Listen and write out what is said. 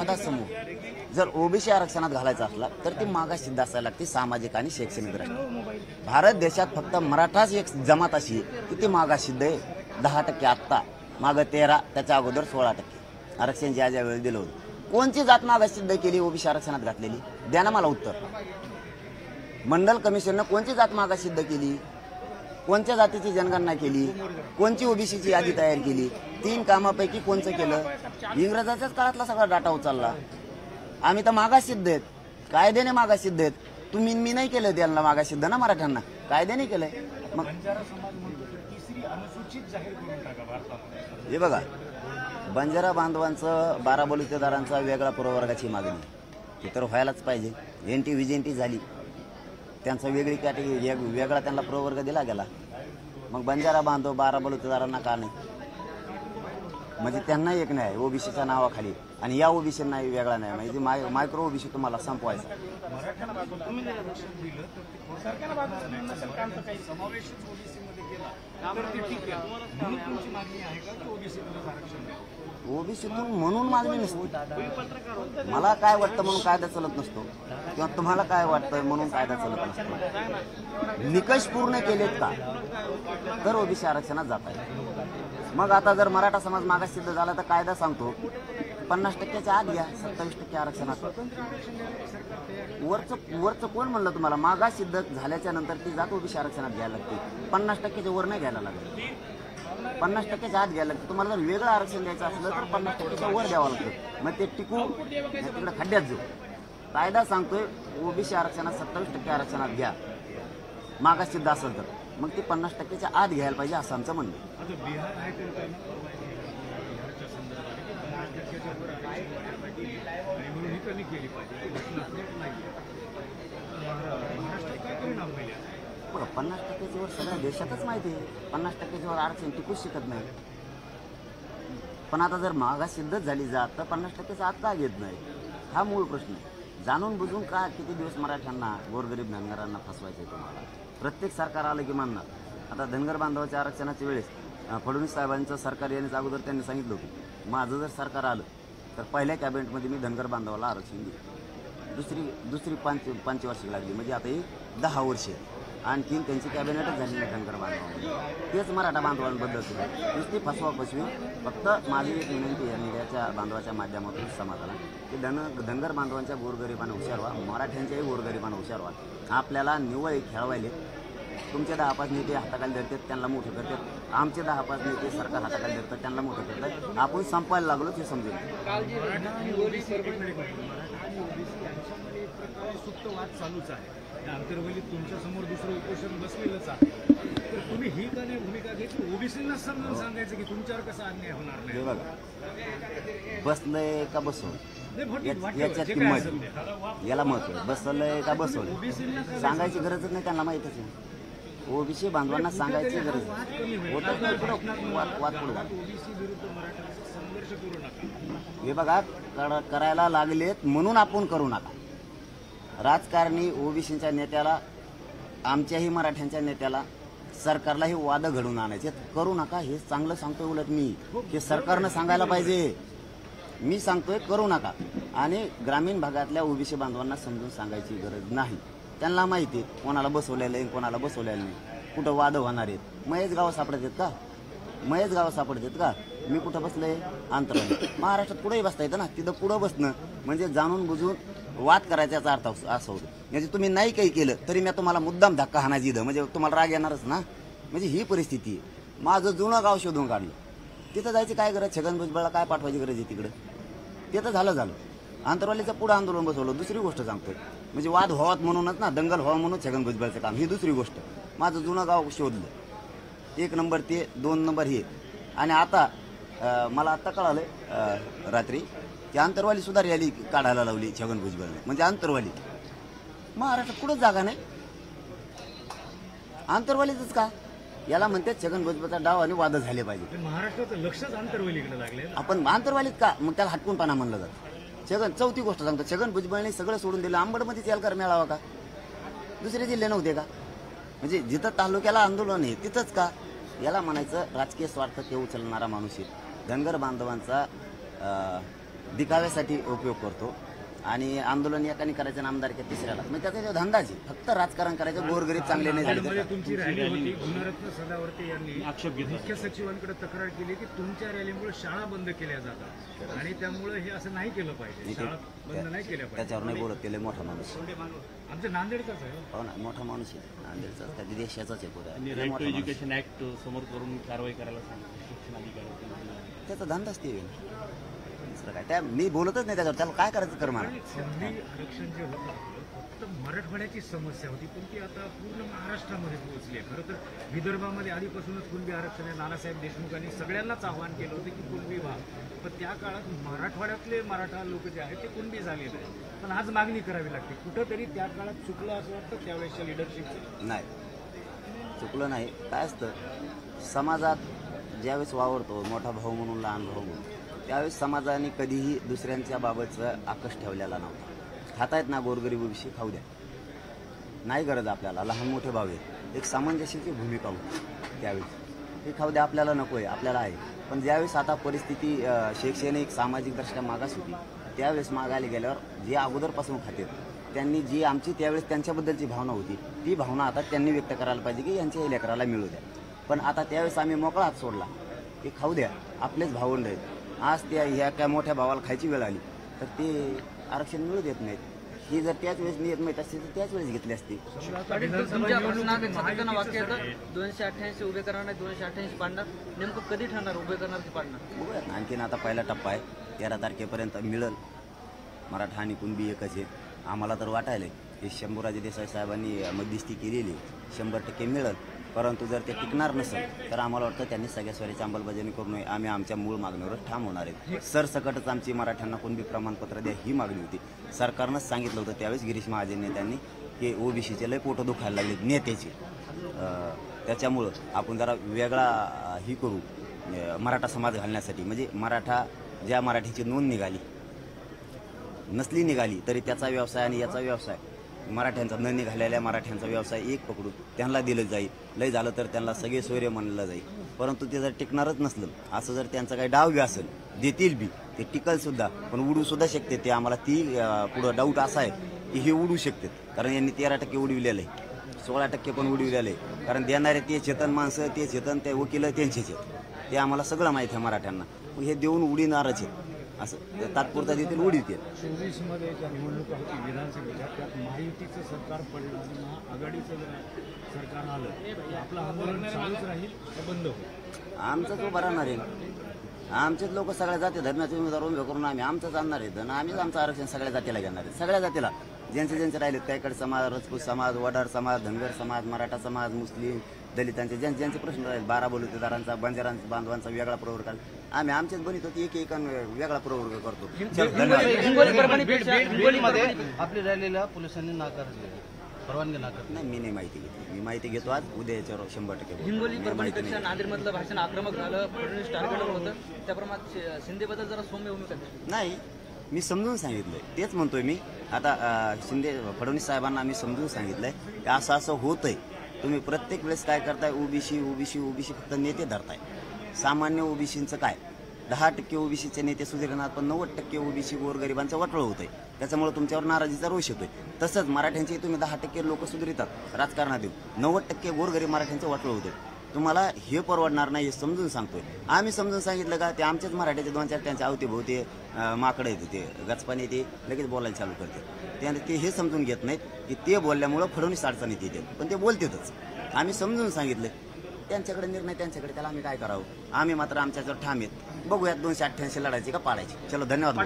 मराठा समूह जर ओबीसी आरक्षणात घालायचा असला तर ती मागाससिद्ध असायला लागते सामाजिक आणि शैक्षणिक दृष्ट्या. भारत देशात फक्त मराठाच एक जमात अशी आहे की ती मागाससिद्ध आहे. 10% आत्ता, मागं 13, त्याच्या अगोदर 16% आरक्षण ज्या वेळी दिलं होतं. कोणची जात मागाससिद्ध केली ओबीसी आरक्षणात घातलेली? द्या ना मला उत्तर. मंडल कमिशननं कोणची जात मागाससिद्ध केली? कोणत्या जातीची जनगणना केली? कोणची ओबीसीची यादी तयार केली? 3 कामापैकी कोणचं केलं? इंग्रजाच्याच काळातला सगळा डाटा उचलला. आम्ही तर मागाससिद्ध आहेत, कायद्याने मागाससिद्ध आहेत. तुम्ही मी नाही केलं त्यांना मागाससिद्ध ना, मराठ्यांना कायद्याने केलंय. मग हे बघा, बंजारा बांधवांचं, 12 बलुतेदारांचा वेगळा प्रवर्गाची मागणी ती तर व्हायलाच पाहिजे. एनटी विजेंटी झाली, त्यांचा वेगळी कॅटेगरी वेगळा त्यांना प्रवर्ग दिला गेला. मग बंजारा बांधव 12 बलुतेदारांना का नाही? म्हणजे त्यांना एक नाही ओबीसीच्या नावाखाली, आणि या ओबीसींना वेगळा नाही. म्हणजे मायक्रो ओबीसी तुम्हाला संपवायचा. ओबीसीतून म्हणून मागणी नसते. मला काय वाटतं म्हणून कायदा चालत नसतो, किंवा तुम्हाला काय वाटतं म्हणून कायदा चालत नसतो. निकष पूर्ण केलेत का तर ओबीसी आरक्षणात जात आहे. मग आता जर मराठा समाज मागाससिद्ध झाला तर कायदा सांगतो 50%च्या आत घ्या, 27% आरक्षणात. वरचं कोण म्हणलं तुम्हाला? मागाससिद्ध झाल्याच्या नंतर ती जात ओबीसी आरक्षणात घ्यायला लागते. 50%च्या वर नाही घ्यायला लागत, 50%च्या आत घ्यायला लागतं. तुम्हाला जर वेगळं आरक्षण द्यायचं असलं तर 50%च्या वर द्यावं लागतं. मग ते टिकू तिकडे खड्ड्यात जाऊ. कायदा सांगतोय ओबीसी आरक्षणात 27% आरक्षणात घ्या मागाससिद्ध असेल तर, मग ते 50%च्या आत घ्यायला पाहिजे असं आमचं म्हणणं. बघा, 50%च्या वर सगळ्या देशातच माहिती आहे 50%च्या वर आरक्षण टिकूच शकत नाही. पण आता जर मागाससिद्धच झाली जात तर 50%च्या आत का घेत नाही? हा मूळ प्रश्न. जाणून बुजून का किती दिवस मराठ्यांना, गोरगरीब धनगरांना फसवायचं आहे तुम्हाला? प्रत्येक सरकार आलं की म्हणणार. आता धनगर बांधवाच्या आरक्षणाच्या वेळेस फडणवीस साहेबांचं सरकार येण्याच्या अगोदर त्यांनी सांगितलं होतं माझं जर सरकार आलं तर पहिल्या कॅबिनेटमध्ये मी धनगर बांधवाला आरक्षण देईन. दुसरी पंचवार्षिक लागली, म्हणजे आता ही 10 वर्षे. आणखीन त्यांची कॅबिनेटच झाली नाही धनगर बांधवांमध्ये. तेच मराठा बांधवांबद्दल सुद्धा नुसती फसवी. फक्त माझी एक विनंती आहे मीडियाच्या बांधवाच्या माध्यमातून समाजाला की धनगर बांधवांच्या गोरगरिबांना हुशार व्हा, मराठ्यांच्याही गोरगरिबांना हुशार व्हा. आपल्याला निव्वळ खेळवायले. तुमचे 10-5 नेते हाताखाली धरतात, त्यांना मोठं करतात. आमचे 10-5 नेते सरकार हाताखाली धरतात, त्यांना मोठं करतात. आपण संपायला लागलो ते समजून. चालूच आहे. आंतरवलीत तुमच्या समोर दुसरं उपोषण बसलेलंच आहे. तर तुम्ही ही का नाही भूमिका घेतली? ओबीसींना समजून सांगायचं की तुमच्यावर कसा अन्याय होणार नाही. बघा, बसलंय का बसवलं याच्यात किंमत, याला महत्व. बसलंय का बसवलं सांगायची गरजच नाही, त्यांना माहितच नाही. ओबीसी बांधवांना सांगायची गरज होतच नाही. हे बघा, करायला लागलेत म्हणून आपण करू नका. राजकारणी ओबीसीच्या नेत्याला, आमच्याही मराठ्यांच्या नेत्याला, सरकारलाही वाद घडवून आणायचे. करू नका हे चांगलं सांगतोय. उलट मी हे सरकारनं सांगायला पाहिजे. मी सांगतोय करू नका. आणि ग्रामीण भागातल्या ओबीसी बांधवांना समजून सांगायची गरज नाही. त्यांना माहिती आहे कोणाला बसवलेलं आहे, कोणाला बसवलेलं नाही, कुठं वाद होणार आहेत. महेश गावं सापडत आहेत का? महेश गावं सापडत आहेत का? मी कुठं बसलोय? अंतराने. महाराष्ट्रात कुठेही बसता येतं ना, तिथं पुढं बसणं म्हणजे जाणून बुजून वाद करायचा अर्थ असं होतं. म्हणजे तुम्ही नाही काही केलं तरी मी तुम्हाला मुद्दाम धक्का हाणायची इथं, म्हणजे तुम्हाला राग येणारच ना. म्हणजे ही परिस्थिती आहे. माझं जुनं गाव शोधून काढलं, तिथं जायची काय गरज? छगन भुजबळला काय पाठवायची गरज आहे तिकडं? ते तर झालं. आंतरवालीचं पुढं आंदोलन बसवलं. दुसरी गोष्ट सांगतोय, म्हणजे वाद व्हावात म्हणूनच ना, दंगल व्हावं म्हणून छगन भुजबळचं काम. ही दुसरी गोष्ट. माझं जुनं गाव शोधलं, 1 नंबर ते 2 नंबर हे. आणि आता मला आत्ता कळालं रात्री की आंतरवाली सुद्धा रॅली काढायला लावली छगन भुजबळने. म्हणजे आंतरवाली महाराष्ट्रात कुठंच जागा नाही, आंतरवालीच का? याला म्हणते छगन भुजबळचा डाव आणि वाद झाले पाहिजे. महाराष्ट्राचं लक्षच आंतरवालीकडे लागले. आपण आंतरवालीत का? मग त्याला हटकूनपणा म्हणलं जातं. छगन, चौथी गोष्ट सांगतो, छगन भुजबळने सगळं सोडून दिलं. आंबडमध्ये एल्गार मेळावा का? दुसरे जिल्हे नव्हते का? म्हणजे जिथं तालुक्याला आंदोलन आहे तिथंच का? याला म्हणायचं राजकीय स्वार्थ ते उचलणारा माणूस आहे. धनगर बांधवांचा दिखाव्यासाठी उपयोग करतो आणि आंदोलन एकाने करायचं आमदारकी तिसऱ्याला, मग त्याचा जो धंदाच आहे. फक्त राजकारण करायचं, गोरगरीब चांगले नाही झाले नांदेडमध्ये तर तुमची रॅली होती. गुणरत्न सदावर्ते यांनी मुख्य सचिवांकडे तक्रार केली की तुमच्या रॅलीमुळे शाळा बंद केल्या जातात आणि त्यामुळे हे असं नाही केलं पाहिजे, शाळा बंद नाही केल्या पाहिजे. त्याच्यावर नाही बोलत, केले मोठा माणूस. आमच्या नांदेडचाच आहे. हो ना, मोठा माणूस आहे नांदेडचा, त्या देशाचाच आहे पुरा. राईट टू एज्युकेशन ऍक्ट समोर करून कारवाई करायला सांगितलं शिक्षणाधिकारी. त्याचा धंदाच ते आहे. दुसरं काय, त्या मी बोलतच नाही त्याच्यावर, त्याला काय करायचं कर मला. संधी आरक्षण जे होतं फक्त मराठवाड्याची समस्या होती, पण ती आता पूर्ण महाराष्ट्रामध्ये पोहोचली आहे. खरं तर विदर्भामध्ये आधीपासूनच कुणबी आरक्षण आहे. नानासाहेब देशमुखांनी सगळ्यांनाच आवाहन केलं होतं की कुणबी व्हा, पण त्या काळात मराठवाड्यातले मराठा लोक जे आहेत ते कुणबी झालेले आहेत. पण आज मागणी करावी लागते. कुठंतरी त्या काळात चुकलं असं वाटतं त्यावेळेसच्या लिडरशिपचं. नाही, चुकलं नाही. काय असतं, समाजात ज्यावेळेस वावरतो मोठा भाऊ म्हणून, लहान भाऊ म्हणून, त्यावेळेस समाजाने कधीही दुसऱ्यांच्या बाबतचा आकष ठेवलेला नव्हता. खातायत ना गोरगरीब विषयी, खाऊ द्या, नाही गरज आपल्याला. लहान मोठे भाऊ आहे, एक सामंजस्याची भूमिका होती त्यावेळेस. हे खाऊ द्या, आपल्याला नको आहे, आपल्याला आहे. पण ज्यावेळेस आता परिस्थिती शैक्षणिक सामाजिकदृष्ट्या मागास होती, त्यावेळेस मागायला गेल्यावर जे अगोदरपासून खातात त्यांनी जी आमची त्यावेळेस त्यांच्याबद्दलची भावना होती, ती भावना आता त्यांनी व्यक्त करायला पाहिजे की यांच्या लेकराला मिळू द्या. पण आता त्यावेळेस आम्ही मोकळा हात सोडला, ते खाऊ द्या, आपलेच भावंड आहेत. आज त्या ह्या काय मोठ्या भावाला खायची वेळ आली तर ते आरक्षण मिळू देत नाहीत. ही जर त्याच वेळेस नियत माहीत असते तर त्याच वेळेस घेतली असती. तुमच्या भाषणात एक सातत्यानं वाक्य येतं 288 उभे करणार नाही, 288 पाडणार. नेमकं कधी ठरणार उभे करणार की पाडणार? बघूयात ना, आणखीन आता पहिला टप्पा आहे, 13 तारखेपर्यंत मिळेल. मराठा आणि कुणबी एकच आहे. आम्हाला तर वाटायला की शंभूराजे देसाई साहेबांनी मध्यस्थी केलेली 100% मिळेल. परंतु जर ते टिकणार नसेल तर आम्हाला वाटतं त्यांनी सगळ्या स्वराची अंमलबजावणी करू नये. आम्ही आमच्या मूळ मागणीवर ठाम होणार आहेत. सरसकटच आमची मराठ्यांना कुणबी प्रमाणपत्र द्या ही मागणी होती. सरकारनंच सांगितलं होतं त्यावेळेस गिरीश महाजन नेत्यांनी की ओबीसीचे लय पोटं दुखायला लागले नेत्याचे, त्याच्यामुळं आपण जरा वेगळा ही करू मराठा समाज घालण्यासाठी. म्हणजे मराठा, ज्या मराठीची नोंद निघाली नसली निघाली तरी त्याचा व्यवसाय आणि याचा व्यवसाय, मराठ्यांचा न निघालेल्या मराठ्यांचा व्यवसाय एक पकडून त्यांना दिलं जाईल. लय झालं तर त्यांना सगळे सोयरे मानलं जाईल. परंतु ते जर टिकणारच नसलं, असं जर त्यांचा काही डाव बी असेल, देतील बी, ते टिकल सुद्धा, पण उडू सुद्धा शकते ते. आम्हाला ती पुढं डाऊट असा आहे की हे उडू शकते, कारण यांनी 13% उडविलेलं आहे, 16% पण उडविलेलं आहे. कारण देणारे ते चेतन माणसं, ते चेतन, ते वकील त्यांचेच आहेत. ते आम्हाला सगळं माहिती आहे मराठ्यांना. हे देऊन उडीणारच आहेत, असं तात्पुरता देतील उडीतील. 24 मध्ये ज्या निवडणुका होती विधानसभेच्या, त्यात महायुतीचं सरकार पडलं आणि महाआघाडीचं सरकार आलं तर आपलं आंदोलन चालूच राहील का बंद होईल? आमचं तो बरा राहणार आहे. आमचेच लोक सगळ्या जाती धर्माचे उमेदवार उभे करून आम्ही आमचंच आणणार आहेत आणि आम्हीच आमचं आरक्षण सगळ्या जातीला घेणार आहे. सगळ्या जातीला, ज्यांचे राहिलेत, कायकड समाज, राजपूत समाज, वडार समाज, धनगर समाज, मराठा समाज, मुस्लिम, दलितांचे ज्यांचे प्रश्न राहिले, 12 बलुतेदारांचा, बंजारांचा, बांधवांचा वेगळा प्रवर्ग काढ, आम्ही आमचेच बनवतो, एक वेगळा प्रवर्ग करतो. हिंगोलीमध्ये आपली रॅलीला पोलिसांनी नाकारले, परवानगी नाकारली. नाही, मी नाही माहिती घेतली. मी माहिती घेतो आज, उद्या याच्यावर 100% हिंगोली परभणीपेक्षा नांदेडमधलं भाषण आक्रमक झालं, फडणवीस टार्गेटवर होतं. त्याप्रमाणे शिंदेबद्दल जरा सौम्य भूमिका दिसली. नाही, मी समजून सांगितलंय, तेच म्हणतोय मी. आता शिंदे फडणवीस साहेबांना आम्ही समजून सांगितलंय की असं असं होतंय. तुम्ही प्रत्येक वेळेस काय करताय, ओबीसी फक्त नेते धरताय. सामान्य ओबीसींचं काय, 10% ओबीसीचे नेते सुधारणार, पण 90% ओबीसी गोरगरिबांचं वाटोळं होतंय. त्याच्यामुळे तुमच्यावर नाराजीचा रोष येतोय. तसंच मराठ्यांचे तुम्ही 10% लोक सुधारितात राजकारणात येऊ, 90% गोरगरीब मराठ्यांचं वाटोळं होतंय. तुम्हाला हे परवडणार नाही हे समजून सांगतोय. आम्ही समजून सांगितलं का, ते आमच्याच मराठ्याचे 2-4 त्यांच्या अवतीभोवती माकडं येते, ते गचपाने ते लगेच बोलायला चालू करते. त्याने ते हे समजून घेत नाहीत की ते बोलल्यामुळं फडणवीस अडचणीत येते, पण ते बोलतेच. आम्ही समजून सांगितलं, त्यांच्याकडे निर्णय, त्यांच्याकडे, त्याला आम्ही काय करावं. आम्ही मात्र आमच्याच्यावर ठाम आहेत. बघूयात 288 लढायची का पाडायची. चलो, धन्यवाद.